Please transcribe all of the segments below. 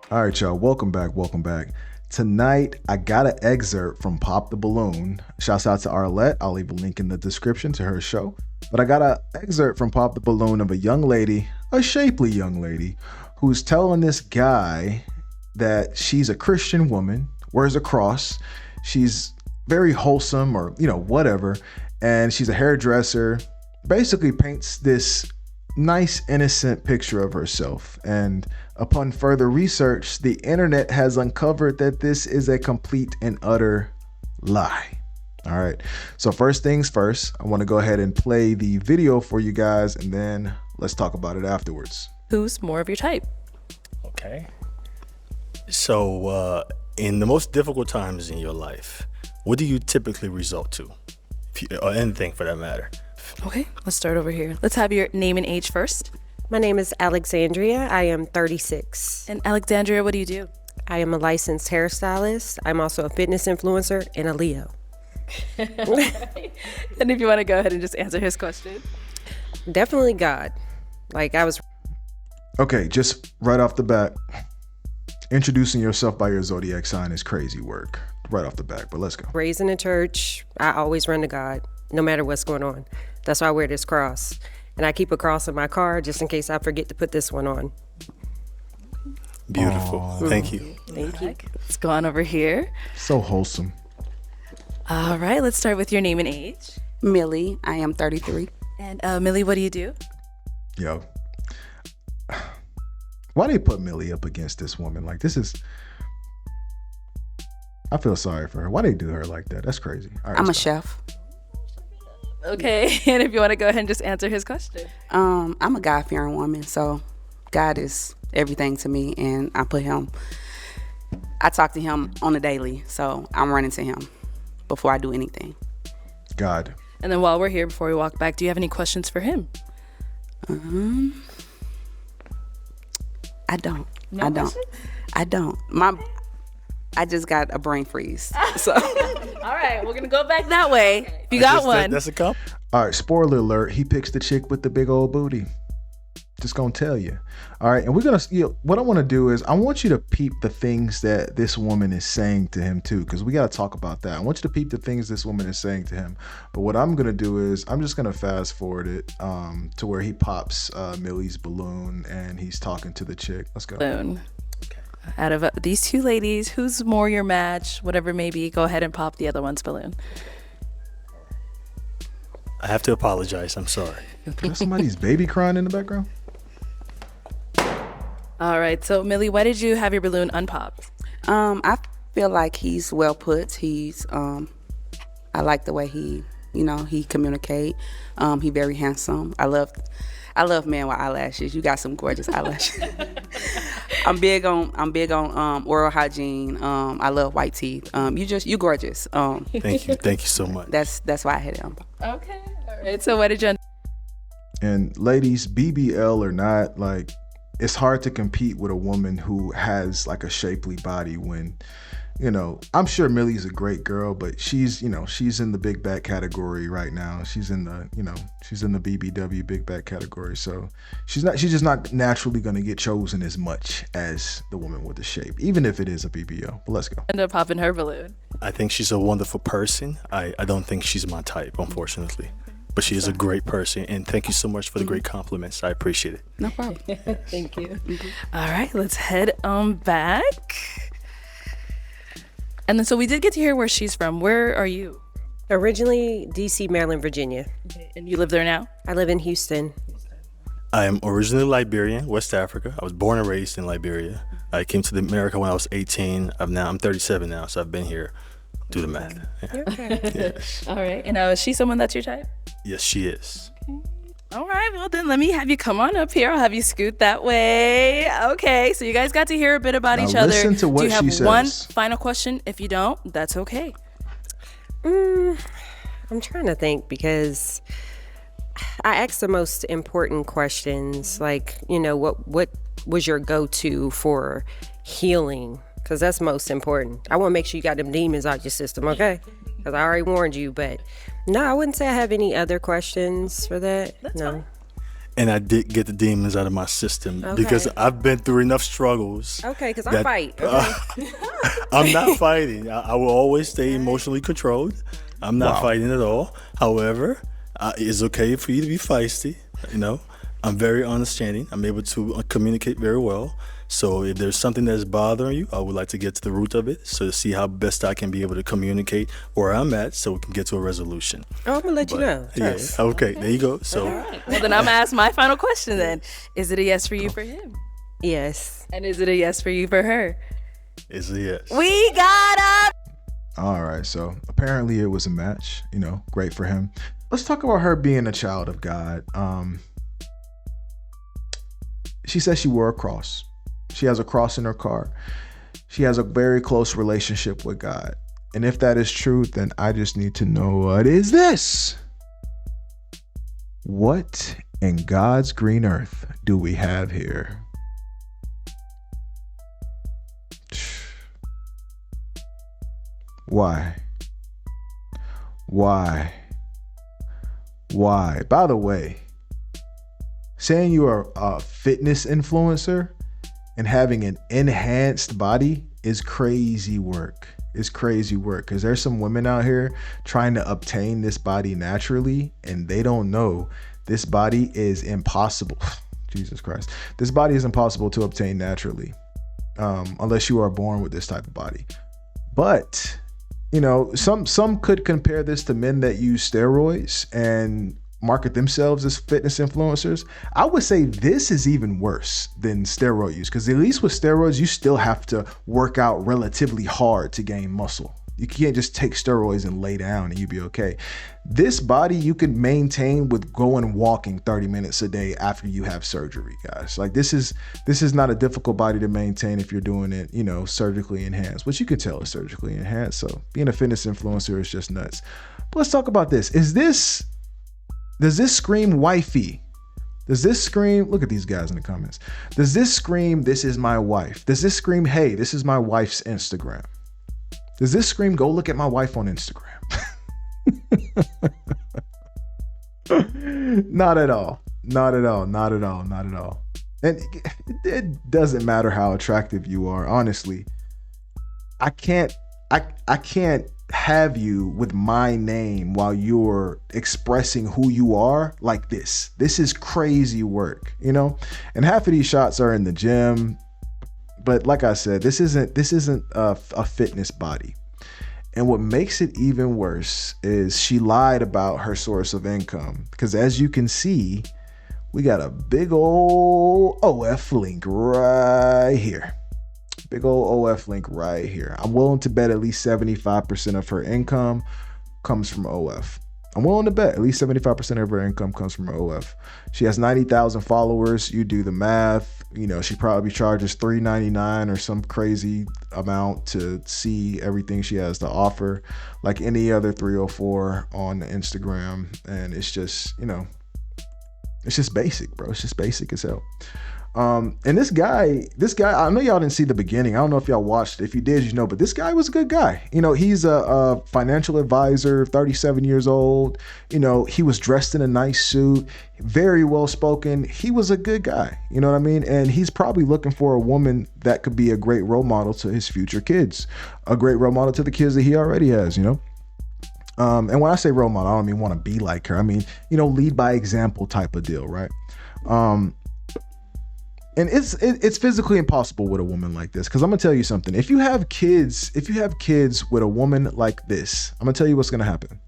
All right, y'all. Welcome back. Welcome back. Tonight, I got an excerpt from Pop the Balloon. Shouts out to Arlette. I'll leave a link in the description to her show. But I got an excerpt from Pop the Balloon of a young lady, a shapely young lady, who's telling this guy that she's a Christian woman, wears a cross, she's very wholesome or, whatever. And she's a hairdresser, basically paints this nice, innocent picture of herself. And upon further research, the internet has uncovered that this is a complete and utter lie. All right. So first things first, I want to go ahead and play the video for you guys, and then let's talk about it afterwards. Who's more of your type? Okay. So, in the most difficult times in your life, what do you typically resort to? Or anything for that matter. Okay, let's start over here. Let's have your name and age first. My name is Alexandria. I am 36. And Alexandria, what do you do? I am a licensed hairstylist. I'm also a fitness influencer and a Leo. And if you want to go ahead and just answer his question. Definitely God. Okay, just right off the bat, introducing yourself by your zodiac sign is crazy work. Right off the bat, but let's go. Raised in a church. I always run to God, no matter what's going on. That's why I wear this cross. And I keep a cross in my car just in case I forget to put this one on. Beautiful. Thank you. Thank you. Let's go on over here. So wholesome. All right, let's start with your name and age. Millie, I am 33. And Millie, what do you do? Yo. Why they put Millie up against this woman? Like, this is... I feel sorry for her. Why they do her like that? That's crazy. All right, I'm a let's go. chef. Okay, and if you want to go ahead and just answer his question. I'm a God-fearing woman, so God is everything to me, and I talk to him on a daily, so I'm running to him before I do anything. God. And then while we're here, before we walk back, do you have any questions for him? I don't. No I don't. questions? I don't. I just got a brain freeze. So All right, we're going to go back that way. If you got one. That's a cup. All right, spoiler alert. He picks the chick with the big old booty. Just gonna tell you. All right, and we're gonna, what I want to do is I want you to peep the things that this woman is saying to him too, because we got to talk about that. I want you to peep the things this woman is saying to him. But what I'm gonna do is I'm just gonna fast forward it to where he pops Millie's balloon and he's talking to the chick. Let's go. Balloon. Out of these two ladies, who's more your match? Whatever it may be, go ahead and pop the other one's balloon. I have to apologize. I'm sorry. Is somebody's baby crying in the background? All right, so Millie, why did you have your balloon unpopped? I feel like he's well put. I like the way he communicate. He very handsome. I love men with eyelashes. You got some gorgeous eyelashes. I'm big on oral hygiene. I love white teeth. You gorgeous. Thank you so much. That's why I had it on. Okay, all right. So why did you? And ladies, BBL or not, like, it's hard to compete with a woman who has like a shapely body when, I'm sure Millie's a great girl, but she's in the big back category right now. She's in the BBW big back category. So she's just not naturally going to get chosen as much as the woman with the shape, even if it is a BBL. But let's go. End up popping her balloon. I think she's a wonderful person. I don't think she's my type, unfortunately. But she is a great person, and thank you so much for the great compliments. I appreciate it. No problem. Thank you. All right, let's head back. And then, so we did get to hear where she's from. Where are you? Originally, D.C., Maryland, Virginia. Okay, and you live there now? I live in Houston. I am originally Liberian, West Africa. I was born and raised in Liberia. I came to America when I was 18. I'm 37 now, so I've been here. Do the math. Yeah. Okay. Yes. All right. And is she someone that's your type? Yes, she is. All right. Well, then let me have you come on up here. I'll have you scoot that way. Okay. So you guys got to hear a bit about Now each other. listen to what Do you have she one says. final question? If you don't, that's okay. I'm trying to think because I asked the most important questions, like, what was your go-to for healing? Because that's most important. I want to make sure you got them demons out your system, okay? Because I already warned you, but no, I wouldn't say I have any other questions for that. That's no. fine. And I did get the demons out of my system Okay. because I've been through enough struggles. Okay, because I that- fight. Okay. I'm not fighting. I will always stay emotionally controlled. I'm not fighting at all. However, it's okay for you to be feisty. You know, I'm very understanding. I'm able to communicate very well. So if there's something that's bothering you, I would like to get to the root of it, so to see how best I can be able to communicate where I'm at, so we can get to a resolution. Oh, I'm gonna let you know. Yeah. Trust. Okay. There you go. So. Well, then I'm gonna ask my final question. Then, is it a yes for you for him, Yes. and is it a yes for you for her? Is a yes. We got up. All right, so apparently it was a match. You know, great for him. Let's talk about her being a child of God. She says she wore a cross. She has a cross in her car. She has a very close relationship with God. And if that is true, then I just need to know, what is this? What in God's green earth do we have here? Why? Why? By the way, saying you are a fitness influencer and having an enhanced body is crazy work. It's crazy work because there's some women out here trying to obtain this body naturally, and they don't know this body is impossible. Jesus Christ. This body is impossible to obtain naturally unless you are born with this type of body. But, you know, some could compare this to men that use steroids and market themselves as fitness influencers. I would say this is even worse than steroid use, because at least with steroids, you still have to work out relatively hard to gain muscle. You can't just take steroids and lay down and you'll be okay. This body you can maintain with going walking 30 minutes a day after you have surgery, guys. Like this is not a difficult body to maintain if you're doing it, you know, surgically enhanced, which you could tell is surgically enhanced. So being a fitness influencer is just nuts. But let's talk about this. Does this scream wifey? Does this scream, look at these guys in the comments. Does this scream, this is my wife? Does this scream, hey, this is my wife's Instagram? Does this scream, go look at my wife on Instagram? Not at all. Not at all. Not at all. Not at all. And it doesn't matter how attractive you are. Honestly, I can't have you with my name while you're expressing who you are like this. This is crazy work, you know? And half of these shots are in the gym. But like I said, this isn't a fitness body. And what makes it even worse is she lied about her source of income. Because as you can see, we got a big old OF link right here. Big old OF link right here. I'm willing to bet at least 75% of her income comes from OF. I'm willing to bet at least 75% of her income comes from OF. She has 90,000 followers. You do the math. You know, she probably charges $3.99 or some crazy amount to see everything she has to offer, like any other 304 on Instagram. And it's just, you know, it's just basic, bro. It's just basic as hell. And this guy, I know y'all didn't see the beginning. I don't know if y'all watched. If you did, you know, but this guy was a good guy. You know, he's a financial advisor, 37 years old. You know, he was dressed in a nice suit, very well spoken. He was a good guy. You know what I mean? And he's probably looking for a woman that could be a great role model to his future kids, a great role model to the kids that he already has, you know? And when I say role model, I don't mean want to be like her. I mean, you know, lead by example type of deal, right? And it's physically impossible with a woman like this. Because I'm gonna tell you something. If you have kids with a woman like this, I'm gonna tell you what's gonna happen.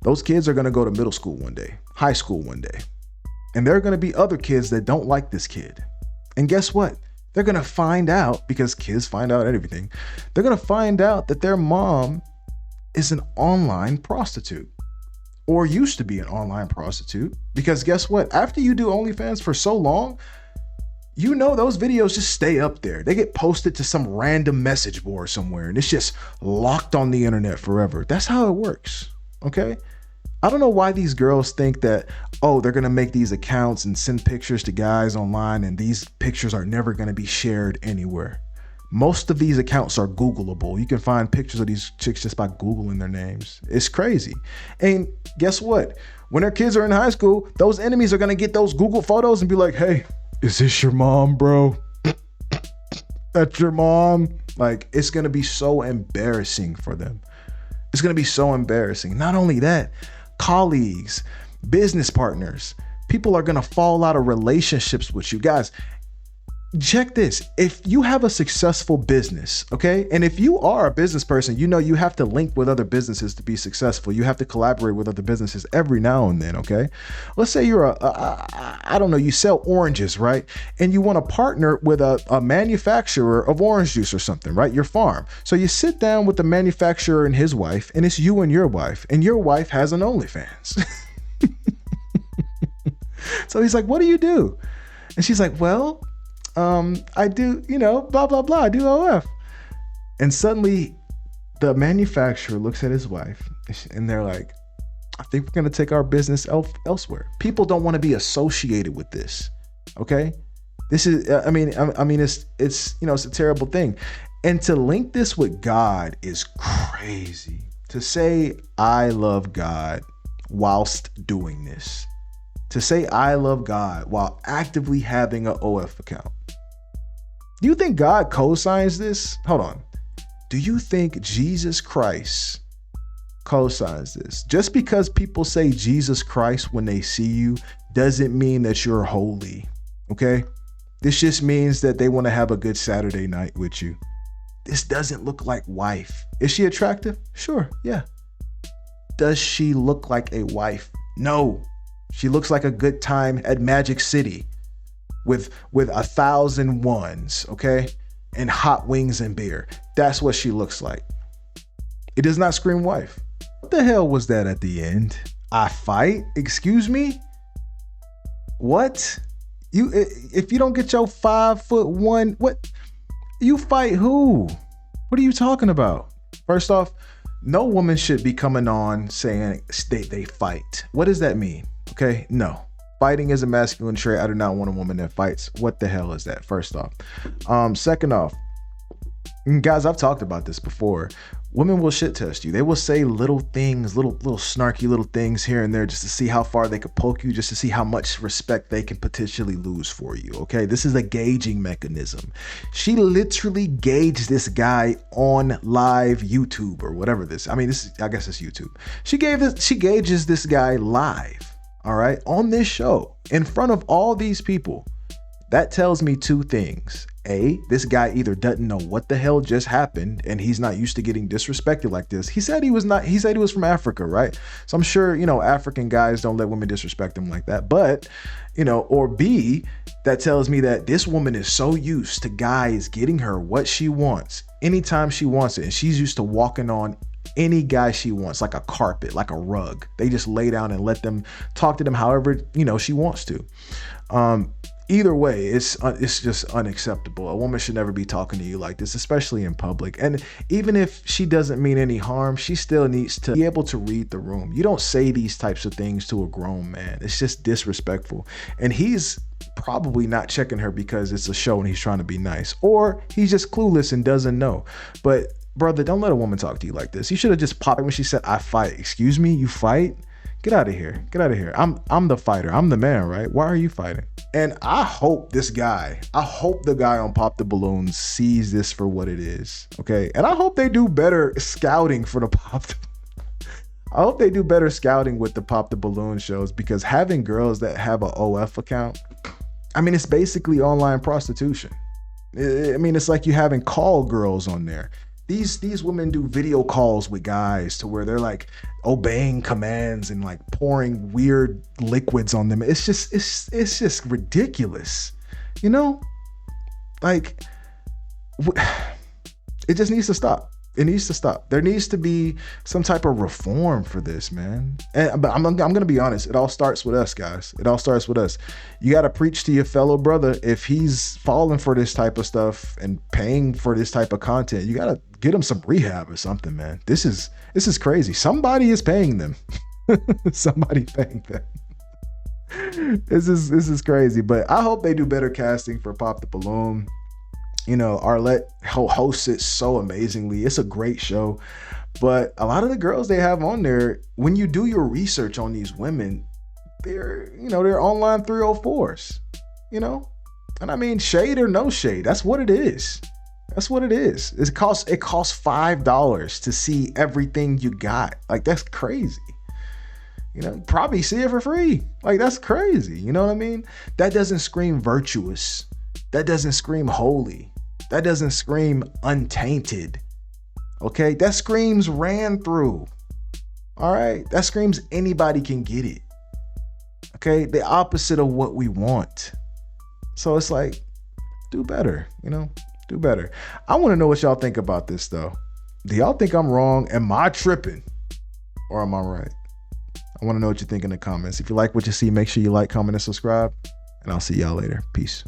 Those kids are gonna go to middle school one day, high school one day, and there are gonna be other kids that don't like this kid. And guess what? They're gonna find out, because kids find out everything. They're gonna find out that their mom is an online prostitute, or used to be an online prostitute. Because guess what? After you do OnlyFans for so long, you know those videos just stay up there. They get posted to some random message board somewhere, and it's just locked on the internet forever. That's how it works, okay? I don't know why these girls think that, oh, they're gonna make these accounts and send pictures to guys online, and these pictures are never gonna be shared anywhere. Most of these accounts are Googleable. You can find pictures of these chicks just by Googling their names. It's crazy. And guess what? When their kids are in high school, those enemies are going to get those Google photos and be like, hey, is this your mom, bro? That's your mom? Like, it's going to be so embarrassing for them. It's going to be so embarrassing. Not only that, colleagues, business partners, people are going to fall out of relationships with you. Guys, check this. If you have a successful business, okay, and if you are a business person, you know you have to link with other businesses to be successful. You have to collaborate with other businesses every now and then, okay? Let's say you're I don't know, you sell oranges, right? And you want to partner with a manufacturer of orange juice or something, right? Your farm. So you sit down with the manufacturer and his wife, and it's you and your wife has an OnlyFans. So he's like, what do you do? And she's like, well, I do, blah, blah, blah. I do OF. And suddenly the manufacturer looks at his wife and they're like, I think we're going to take our business elsewhere. People don't want to be associated with this. Okay. This is, I mean, it's a terrible thing. And to link this with God is crazy. To say I love God whilst doing this. To say I love God while actively having an OF account. Do you think God co-signs this? Hold on. Do you think Jesus Christ co-signs this? Just because people say Jesus Christ when they see you doesn't mean that you're holy, okay? This just means that they want to have a good Saturday night with you. This doesn't look like wife. Is she attractive? Sure, yeah. Does she look like a wife? No. She looks like a good time at Magic City with 1,000 ones, okay? And hot wings and beer. That's what she looks like. It does not scream wife. What the hell was that at the end? I fight? Excuse me? What? If you don't get your 5'1", what? You fight who? What are you talking about? First off, no woman should be coming on saying they fight. What does that mean? Okay, no. Fighting is a masculine trait. I do not want a woman that fights. What the hell is that? First off. Second off, guys, I've talked about this before. Women will shit test you. They will say little things, little snarky little things here and there just to see how far they could poke you, just to see how much respect they can potentially lose for you. Okay, this is a gauging mechanism. She literally gauged this guy on live YouTube or whatever this. I mean, I guess it's YouTube. She gauges this guy live. All right, on this show, in front of all these people. That tells me two things. A, this guy either doesn't know what the hell just happened and he's not used to getting disrespected like this. He said he was from Africa, right? So I'm sure, African guys don't let women disrespect them like that. But, or B, that tells me that this woman is so used to guys getting her what she wants anytime she wants it. And she's used to walking on any guy she wants, like a carpet, like a rug. They just lay down and let them talk to them however, she wants to. Either way, it's just unacceptable. A woman should never be talking to you like this, especially in public. And even if she doesn't mean any harm, she still needs to be able to read the room. You don't say these types of things to a grown man. It's just disrespectful. And he's probably not checking her because it's a show and he's trying to be nice, or he's just clueless and doesn't know. But brother, don't let a woman talk to you like this. You should have just popped when she said, I fight. Excuse me, you fight? Get out of here. Get out of here. I'm the fighter. I'm the man, right? Why are you fighting? And I hope the guy on Pop the Balloon sees this for what it is. Okay. And I hope they do better scouting for the I hope they do better scouting with the Pop the Balloon shows, because having girls that have an OF account, I mean, it's basically online prostitution. I mean, it's like you having call girls on there. These women do video calls with guys to where they're like obeying commands and like pouring weird liquids on them. It's just ridiculous, like it just needs to stop. It needs to stop. There needs to be some type of reform for this, man. But I'm going to be honest. It all starts with us, guys. It all starts with us. You got to preach to your fellow brother. If he's falling for this type of stuff and paying for this type of content, you got to get him some rehab or something, man. This is crazy. Somebody is paying them. Somebody paying them. This is crazy. But I hope they do better casting for Pop the Balloon. You know, Arlette hosts it so amazingly. It's a great show. But a lot of the girls they have on there, when you do your research on these women, they're online 304s, you know? And I mean, shade or no shade, that's what it is. That's what it is. It costs $5 to see everything you got. Like, that's crazy. You know, probably see it for free. Like, that's crazy. You know what I mean? That doesn't scream virtuous. That doesn't scream holy. That doesn't scream untainted. Okay? That screams ran through. All right? That screams anybody can get it. Okay? The opposite of what we want. So it's like, do better, you know? Do better. I want to know what y'all think about this, though. Do y'all think I'm wrong? Am I tripping? Or am I right? I want to know what you think in the comments. If you like what you see, make sure you like, comment, and subscribe. And I'll see y'all later. Peace.